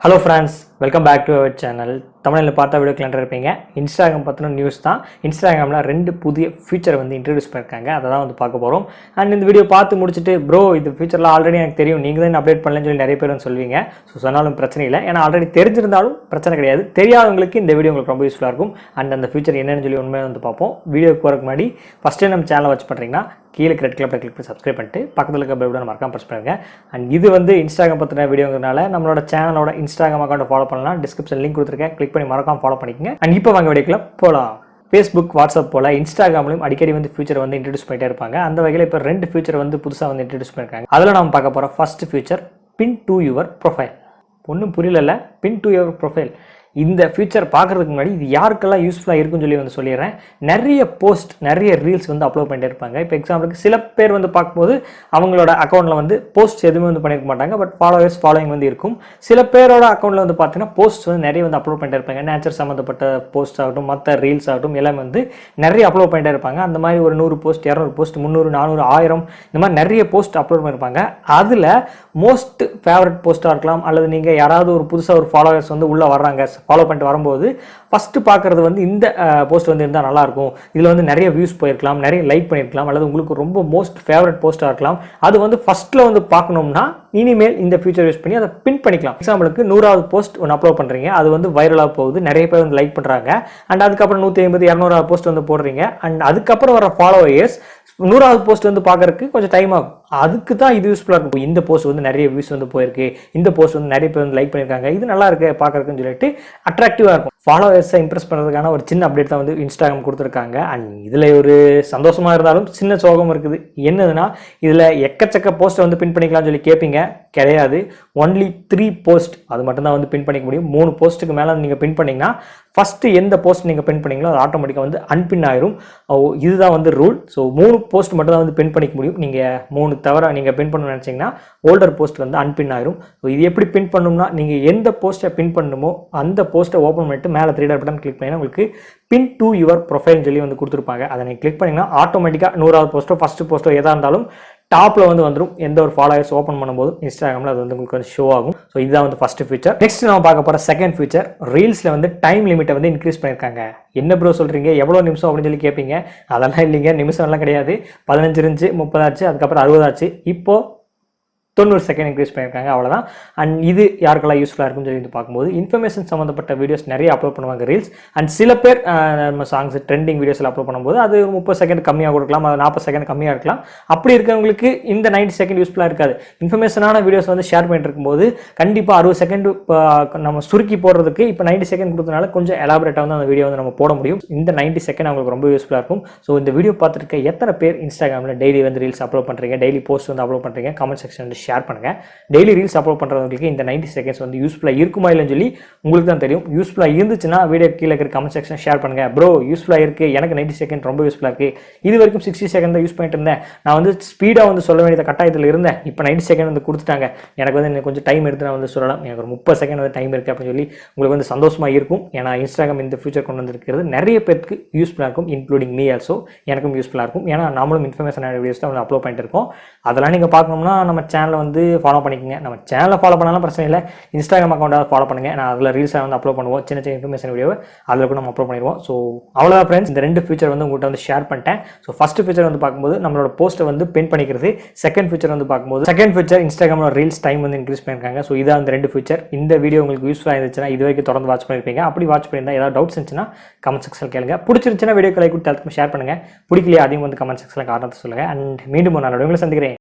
Hello friends, welcome back to our channel. தமிழில் பார்த்தா video கிளண்டர் இருப்பீங்க. இன்ஸ்டாகிராம் பற்றின நியூஸ் தான். இன்ஸ்டாகிராமில் 2 புதிய ஃபீச்சர் வந்து இன்ட்ரடியூஸ் பண்ணியிருக்காங்க. அதை தான் வந்து பார்க்க போகிறோம். அண்ட் இந்த வீடியோ பார்த்து முடிச்சுட்டு ப்ரோ இது ஃபீச்சர்லாம் ஆல்ரெடி எனக்கு தெரியும், நீங்கள் தான் அப்டேட் பண்ணலன்னு சொல்லி நிறைய பேர் வந்து சொல்வீங்க. ஸோ சொன்னாலும் பிரச்சனை இல்லை, ஏன்னா ஆல்ரெடி தெரிஞ்சிருந்தாலும் பிரச்சனை கிடையாது. தெரியாதவங்களுக்கு இந்த வீடியோ உங்களுக்கு ரொம்ப யூஸ்ஃபுல்லாக இருக்கும். அண்ட் அந்த ஃபீச்சர் என்னன்னு சொல்லி உண்மையாக வந்து பார்ப்போம். வீடியோக்கு போகிறதுக்கு முன்னாடி ஃபஸ்ட்டு நம்ம சேனலை வச்சு பண்ணுறீங்கன்னா கீழே ரெட் கலரில் கிளிக் பண்ணி சப்ஸ்கிரைப் பண்ணிட்டு பக்கத்தில் இருக்க பெல் பட்டனை மறக்காம ப்ரெஸ் பண்ணுங்க. அண்ட் இது வந்து இன்ஸ்டாகிராம் பற்றின வீடியோங்கிறதுனால நம்மளோட சேனலோட இன்ஸ்டாகிராம் அக்கௌண்ட்டை ஃபாலோ பண்ணலாம். டிஸ்கிரிப்ஷன் லிங்க் கொடுத்துருக்கேன், கிளிக் பண்ணி மறக்காம ஃபாலோ பண்ணிக்கங்க. அண்ட் இப்போ வாங்க வீடியோக்குள்ள போகலாம். ஃபேஸ்புக், வாட்ஸ்அப் போல் இன்ஸ்டாகிராம்லையும் அடிக்கடி வந்து ஃபியூச்சர் வந்து இன்ட்ரடியூஸ் பண்ணிட்டே இருப்பாங்க. அந்த வகையில் இப்போ 2 ஃபியூச்சர் வந்து புதுசாக வந்து இன்ட்ரடியூஸ் பண்ணியிருக்காங்க. அதில் நம்ம பார்க்க போகிற first future pin to your profile. ஒன்றும் புரியல, பின் டு யுவர் ப்ரொஃபைல். இந்த ஃபியூச்சர் பார்க்குறதுக்கு முன்னாடி இது யாருக்கெல்லாம் யூஸ்ஃபுல்லாக இருக்குன்னு சொல்லி வந்து சொல்லிடுறேன். நிறைய போஸ்ட், நிறைய ரீல்ஸ் வந்து அப்லோட் பண்ணிட்டே இருப்பாங்க. இப்போ எக்ஸாம்பிளுக்கு சில பேர் வந்து பார்க்கும்போது அவங்களோட அக்கௌண்ட்டில் வந்து போஸ்ட் எதுவுமே வந்து பண்ணியிருக்க மாட்டாங்க, பட் ஃபாலோயிங் வந்து இருக்கும். சில பேரோட அக்கௌண்ட்டில் வந்து பார்த்தீங்கன்னா போஸ்ட் வந்து நிறைய வந்து அப்லோட் பண்ணிட்டே இருப்பாங்க. நேச்சர் சம்மந்தப்பட்ட போஸ்ட் ஆகட்டும், மற்ற ரீல்ஸ் ஆகட்டும், எல்லாமே வந்து நிறைய அப்லோட் பண்ணிட்டே இருப்பாங்க. அந்த மாதிரி ஒரு 100 போஸ்ட், 200 போஸ்ட், 300, 400, 1000 இந்த மாதிரி நிறைய போஸ்ட் அப்லோட் பண்ணியிருப்பாங்க. அதில் மோஸ்ட் ஃபேவரட் போஸ்ட்டாக இருக்கலாம், அல்லது நீங்கள் யாராவது ஒரு புதுசாக ஒரு ஃபாலோவர்ஸ் வந்து உள்ளே வர்றாங்க, ஃபாலோ பண்ணிட்டு வரும்போது ஃபஸ்ட்டு பார்க்குறது வந்து இந்த போஸ்ட் வந்து இருந்தால் நல்லாயிருக்கும், இதில் வந்து நிறைய வியூஸ் போயிருக்கலாம், நிறைய லைக் பண்ணியிருக்கலாம், அல்லது உங்களுக்கு ரொம்ப மோஸ்ட் ஃபேவரட் போஸ்ட்டாக இருக்கலாம். அது வந்து ஃபஸ்ட்டில் வந்து பார்க்கணும்னா இனிமேல் இந்த ஃபியூச்சர் யூஸ் பண்ணி அதை பின் பண்ணிக்கலாம். எக்ஸாம்பிளுக்கு 100வது போஸ்ட் ஒன்று அப்லோட் பண்ணுறீங்க, அது வந்து வைரலாக போகுது, நிறைய பேர் வந்து லைக் பண்ணுறாங்க. அண்ட் அதுக்கப்புறம் 150, 200 போஸ்ட் வந்து போடுறீங்க. அண்ட் அதுக்கப்புறம் வர ஃபாலோவர்ஸ் 100வது போஸ்ட் வந்து பார்க்கறதுக்கு கொஞ்சம் டைம் ஆகும். அதுக்கு தான் இது யூஸ்ஃபுல்லாக இருக்கும். இந்த போஸ்ட் வந்து நிறைய வியூஸ் வந்து போயிருக்கு, இந்த போஸ்ட் வந்து நிறைய பேர் வந்து லைக் பண்ணியிருக்காங்க, இது நல்லா இருக்கு பார்க்கறதுக்குன்னு சொல்லிட்டு அட்ராக்டிவாக இருக்கும். ஃபாலோவர்ஸை இம்ப்ரெஸ் பண்ணுறதுக்கான ஒரு சின்ன அப்டேட் தான் வந்து இன்ஸ்டாகிராம் கொடுத்துருக்காங்க. அண்ட் இதில் ஒரு சந்தோஷமாக இருந்தாலும் சின்ன சோகம் இருக்குது. என்னதுன்னா இதில் எக்கச்சக்க போஸ்ட்டை வந்து பின் பண்ணிக்கலாம்னு சொல்லி கேட்பீங்க. கிடையாது, ஒன்லி 3 போஸ்ட் அது மட்டும்தான் வந்து பின் பண்ணிக்க முடியும். 3 போஸ்ட்டுக்கு மேலே நீங்கள் பின் பண்ணிங்கன்னா ஃபஸ்ட்டு எந்த போஸ்ட் நீங்கள் பின் பண்ணிங்களோ அது ஆட்டோமேட்டிக்காக வந்து அன்பின் ஆயிரும். இதுதான் வந்து ரூல். ஸோ 3 போஸ்ட் மட்டும் தான் வந்து பின் பண்ணிக்க முடியும். நீங்கள் 3 தவிர நீங்கள் பின் பண்ணணும்னு நினச்சிங்கன்னா ஓல்டர் போஸ்ட் வந்து அன்பின் ஆயிரும். ஸோ இது எப்படி பின் பண்ணணும்னா நீங்கள் எந்த போஸ்ட்டை பின் பண்ணணுமோ அந்த போஸ்ட்டை ஓப்பன் பண்ணிட்டு மேலே 3 டாட் பட்டன் கிளிக் பண்ணிங்கன்னா உங்களுக்கு பின் டு யுவர் ப்ரொஃபைல்னு சொல்லி வந்து கொடுத்துருப்பாங்க. அதை நீங்கள் கிளிக் பண்ணிங்கன்னா ஆட்டோமேட்டிக்காக 100வது போஸ்ட்டோ ஃபஸ்ட்டு போஸ்ட்டோ எதாக இருந்தாலும் டாப்ல வந்து வந்துடும். எந்த ஒரு ஃபாலோவர்ஸ் ஓப்பன் பண்ணும்போது இன்ஸ்டாகிராமில் அது வந்து உங்களுக்கு வந்து ஷோ ஆகும். ஸோ இதுதான் வந்து ஃபர்ஸ்ட் ஃபீச்சர். நெக்ஸ்ட் நம்ம பார்க்க போகிற செகண்ட் ஃபீச்சர், ரீல்ஸில் வந்து டைம் லிமிட்டை வந்து இன்க்ரீஸ் பண்ணியிருக்காங்க. என்ன ப்ரோ சொல்கிறீங்க, எவ்வளோ நிமிஷம் அப்படின்னு சொல்லி கேட்பீங்க. அதெல்லாம் இல்லைங்க, நிமிஷம் எல்லாம் கிடையாது. 15 இருந்துச்சு, 30 ஆச்சு, அதுக்கப்புறம் 60 ஆச்சு, இப்போது 90 செகண்ட் இன்க்ரீஸ் பண்ணியிருக்காங்க, அவ்வளோதான். அண்ட் இது யாருக்கெல்லாம் யூஸ்ஃபுல்லாக இருக்குன்னு சொல்லி பார்க்கும்போது இன்ஃபர்மேஷன் சம்மந்தப்பட்ட வீடியோஸ் நிறைய அப்லோட் பண்ணுவாங்க ரீல்ஸ். அண்ட் சில பேர் நம்ம சாங்ஸ் ட்ரெண்டிங் வீடியோஸில் அப்லோட் பண்ணும்போது அது 30 செகண்ட் கம்மியாக கொடுக்கலாம், அது 40 செகண்ட் கம்மியாக இருக்கலாம். அப்படி இருக்கிறவங்களுக்கு இந்த 90 செகண்ட் யூஸ்ஃபுல்லாக இருக்காது. இன்ஃபர்மேஷனான வீடியோஸ் வந்து ஷேர் பண்ணிட்டு இருக்கும்போது கண்டிப்பாக 60 செகண்ட் நம்ம சுருக்கி போடுறதுக்கு இப்போ 90 செகண்ட் கொடுத்தனால கொஞ்சம் எலாபரேட்டாக வந்து அந்த வீடியோ வந்து நம்ம போட முடியும். இந்த 90 செகண்ட் அவங்களுக்கு ரொம்ப யூஸ்ஃபுல்லாக இருக்கும். ஸோ இந்த வீடியோ பார்த்துருக்க எத்தனை பேர் இன்ஸ்டாகிராமில் டெய்லி வந்து ரீல்ஸ் அப்லோட் பண்ணுறீங்க, டெய்லி போஸ்ட் வந்து அப்லோட் பண்ணுறீங்க, கமெண்ட் செக்ஷன் ஷேர் பண்ணுங்க. டெய்லி ரீல்ஸ் அப்லோட் பண்ணுறவங்களுக்கு இந்த 90 செகண்ட்ஸ் வந்து யூஸ்ஃபுல்லாக இருக்குமா இல்லைன்னு சொல்லி உங்களுக்கு தான் தெரியும். யூஸ்ஃபுல்லாக இருந்துச்சுன்னா வீடியோ கீழே இருக்கிற கமெண்ட் செக்ஷன் ஷேர் பண்ணுங்க. ப்ரோ யூஸ்ஃபுல்லாக இருக்கு, எனக்கு 90 செகண்ட் ரொம்ப யூஸ்ஃபுல்லாக இருக்கு, இது வரைக்கும் 60 செகண்ட் தான் யூஸ் பண்ணிட்டு இருந்தேன், நான் வந்து ஸ்பீடாக வந்து சொல்ல வேண்டிய கட்டாயத்தில் இருந்தேன், இப்போ 90 செகண்ட் வந்து கொடுத்துட்டாங்க, எனக்கு வந்து எனக்கு கொஞ்சம் டைம் எடுத்து நான் வந்து சொல்லலாம், எனக்கு ஒரு 30 செகண்ட் வந்து டைம் இருக்குது அப்படின்னு சொல்லி உங்களுக்கு வந்து சந்தோஷமாக இருக்கும். ஏன்னா இன்ஸ்டாகிராம் இந்த ஃபியூச்சர் கொண்டு வந்திருக்கிறது நிறைய பேருக்கு யூஸ்ஃபுல்லாக இருக்கும், இன்க்ளூடிங் மீ ஆல்சோ. எனக்கும் யூஸ்ஃபுல்லாக இருக்கும். ஏன்னா நம்மளும் இன்ஃபர்மேஷன் வீடியோஸ் தான் வந்து அப்லோட் பண்ணிட்டு இருக்கோம். அதெல்லாம் நீங்கள் பார்க்கணும்னா நம்ம சேனலை வந்து ஃபாலோ பண்ணிக்கங்க. நம்ம சேனலை ஃபாலோ பண்ணாலும் பிரச்சனை இல்லை, இன்ஸ்டாகிராம் அக்கௌண்ட்டாக ஃபாலோ பண்ணுங்கள். நான் அதில் ரீல்ஸாக வந்து அப்லோட் பண்ணுவோம், சின்ன சின்ன இன்ஃபர்மேஷன் வீடியோ அதில் கூட நம்ம அப்லோட் பண்ணிடுவோம். ஸோ அவ்வளோதான் ஃப்ரெண்ட்ஸ், இந்த 2 ஃபியூச்சர் வந்து உங்கள்கிட்ட வந்து ஷேர் பண்ணிட்டேன். ஸோ ஃபஸ்ட் ஃபியூச்சர் வந்து பார்க்கும்போது நம்மளோட போஸ்ட்டை வந்து பின் பண்ணிக்கிறது. செகண்ட் ஃபியூச்சர் வந்து பார்க்கும்போது செகண்ட் ஃபியூச்சர் இன்ஸ்டாகிராமோட ரீல்ஸ் டைம் வந்து இன்க்ரீஸ் பண்ணியிருக்காங்க. ஸோ இதான் அந்த 2 ஃபியூச்சர். இந்த வீடியோ உங்களுக்கு யூஸ்ஃபுல்லாக இருந்துச்சுன்னா இது வரைக்கும் தொடர்ந்து வாட்ச் பண்ணியிருப்பீங்க. அப்படி வாட்ச் பண்ணியிருந்தா ஏதாவது டவுட்ஸ் இருந்துச்சுன்னா கமெண்ட் செக்ஷன் கேளுங்க. பிடிச்சிருந்துச்சுன்னா வீடியோ லைக் கொடுத்து ஷேர் பண்ணுங்கள். பிடிக்கலையா அதையும் வந்து கமெண்ட் செக்ஷனில் காரணத்தை சொல்லுங்கள். அண்ட் மீண்டும் ஒரு நாள் உங்களை சந்திக்கிறேன்.